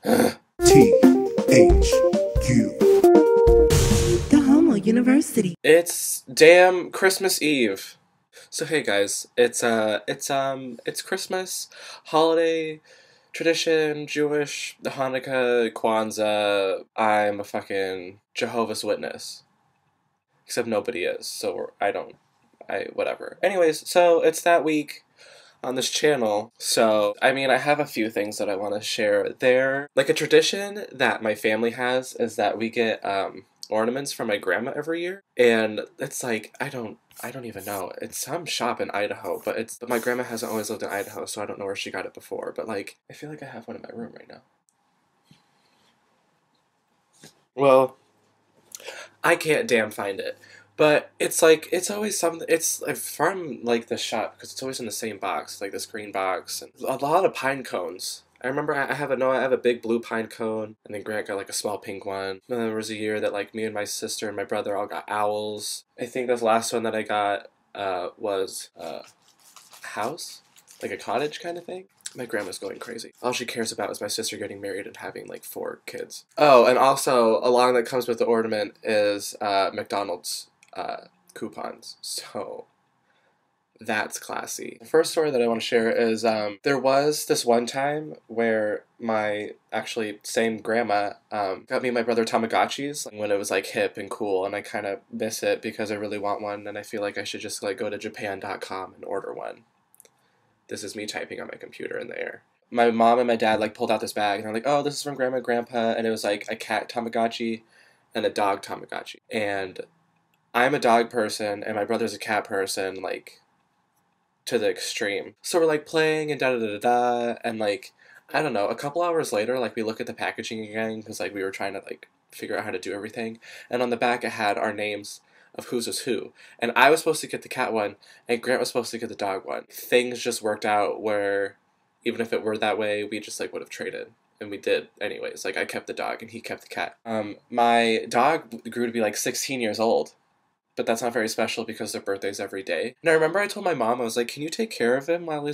THU. The Homo University. It's damn Christmas Eve. So hey guys, it's Christmas, holiday, tradition, Jewish, Hanukkah, Kwanzaa. I'm a fucking Jehovah's Witness. Except nobody is, so whatever. Anyways, so it's that week on this channel. So, I mean, I have a few things that I want to share there. Like, a tradition that my family has is that we get ornaments from my grandma every year, and it's like, I don't even know. It's some shop in Idaho, but my grandma hasn't always lived in Idaho, so I don't know where she got it before, but like, I feel like I have one in my room right now. Well, I can't damn find it. But it's like, it's always something, it's from like the shop, because it's always in the same box, like this green box, and a lot of pine cones. I remember I have a big blue pine cone, and then Grant got like a small pink one. And then there was a year that like me and my sister and my brother all got owls. I think the last one that I got was a house, like a cottage kind of thing. My grandma's going crazy. All she cares about is my sister getting married and having like 4 kids. Oh, and also along that comes with the ornament is McDonald's coupons. So that's classy. The first story that I want to share is there was this one time where my actually same grandma got me and my brother Tamagotchis when it was like hip and cool, and I kind of miss it because I really want one, and I feel like I should just like go to japan.com and order one. This is me typing on my computer in the air. My mom and my dad like pulled out this bag, and they're like, oh, this is from Grandma and Grandpa, and it was like a cat Tamagotchi and a dog Tamagotchi. And I'm a dog person, and my brother's a cat person, like, to the extreme. So we're like playing and da-da-da-da-da, and like, I don't know, a couple hours later, like, we look at the packaging again, because like we were trying to like figure out how to do everything, and on the back it had our names of whose was who. And I was supposed to get the cat one, and Grant was supposed to get the dog one. Things just worked out where, even if it were that way, we just like would have traded. And we did anyways. Like, I kept the dog and he kept the cat. My dog grew to be like 16 years old. But that's not very special because their birthday's every day. And I remember I told my mom, I was like, can you take care of him while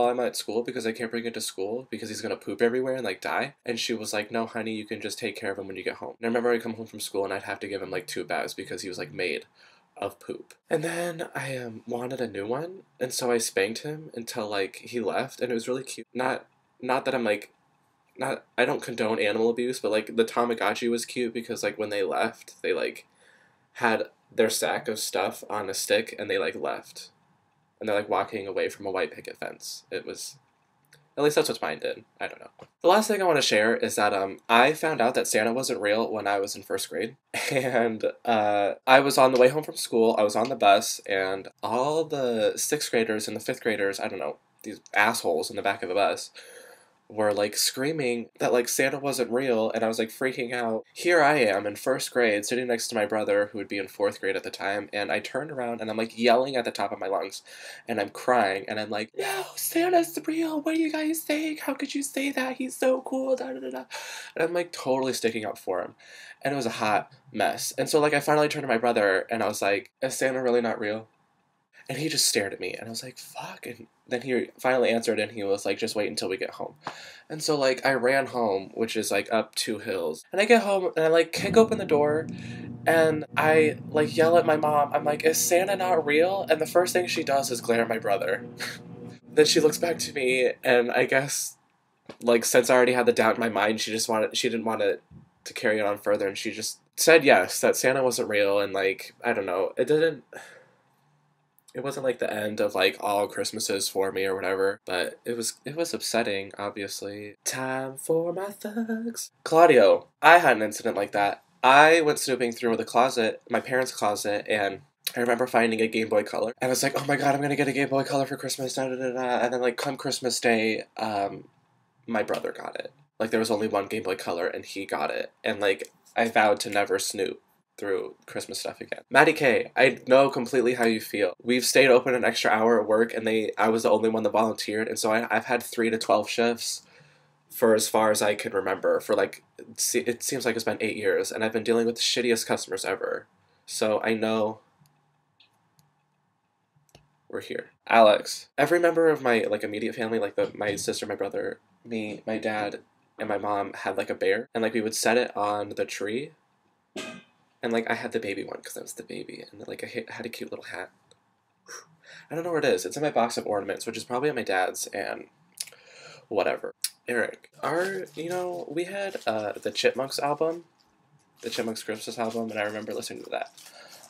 I'm at school, because I can't bring him to school because he's gonna poop everywhere and like die. And she was like, no honey, you can just take care of him when you get home. And I remember I'd come home from school and I'd have to give him like 2 baths because he was like made of poop. And then I wanted a new one, and so I spanked him until like he left, and it was really cute. Not that I'm like, I don't condone animal abuse, but like the Tamagotchi was cute because like when they left, they like had their sack of stuff on a stick and they like left, and they're like walking away from a white picket fence. It was, at least that's what mine did. I don't know. The last thing I want to share is that I found out that Santa wasn't real when I was in 1st grade, and I was on the way home from school. I was on the bus, and all the 6th graders and the 5th graders, I don't know, these assholes in the back of the bus, were like screaming that like Santa wasn't real, and I was like freaking out. Here I am in 1st grade sitting next to my brother who would be in 4th grade at the time, and I turned around and I'm like yelling at the top of my lungs, and I'm crying, and I'm like, no, Santa's real, what are you guys saying, how could you say that, he's so cool, da da da da. And I'm like totally sticking up for him, and it was a hot mess. And so like I finally turned to my brother and I was like, is Santa really not real? And he just stared at me, and I was like, fuck. And then he finally answered, and he was like, just wait until we get home. And so, like, I ran home, which is, like, up 2 hills. And I get home, and I, like, kick open the door, and I, like, yell at my mom. I'm like, is Santa not real? And the first thing she does is glare at my brother. Then she looks back to me, and I guess, like, since I already had the doubt in my mind, she didn't want it to carry it on further, and she just said yes, that Santa wasn't real, and, like, I don't know, it wasn't like the end of like all Christmases for me or whatever, but it was upsetting, obviously. Time for my thugs. Claudio, I had an incident like that. I went snooping through my parents' closet, and I remember finding a Game Boy Color. And I was like, oh my god, I'm gonna get a Game Boy Color for Christmas, da da da da. And then like come Christmas Day, my brother got it. Like there was only one Game Boy Color and he got it. And like I vowed to never snoop through Christmas stuff again. Maddie K, I know completely how you feel. We've stayed open an extra hour at work, and I was the only one that volunteered, and so I've had 3 to 12 shifts for as far as I can remember, for like, it seems like it's been 8 years, and I've been dealing with the shittiest customers ever. So I know we're here. Alex, every member of my like immediate family, like my sister, my brother, me, my dad, and my mom had like a bear, and like we would set it on the tree, and like I had the baby one because I was the baby, and like I had a cute little hat. I don't know where it is. It's in my box of ornaments, which is probably at my dad's, and whatever. Eric, we had the Chipmunks album, the Chipmunks Christmas album, and I remember listening to that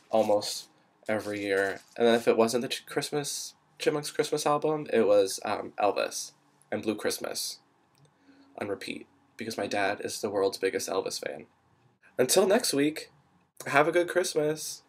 almost every year. And then if it wasn't the Chipmunks Christmas album, it was Elvis and Blue Christmas on repeat, because my dad is the world's biggest Elvis fan. Until next week, have a good Christmas.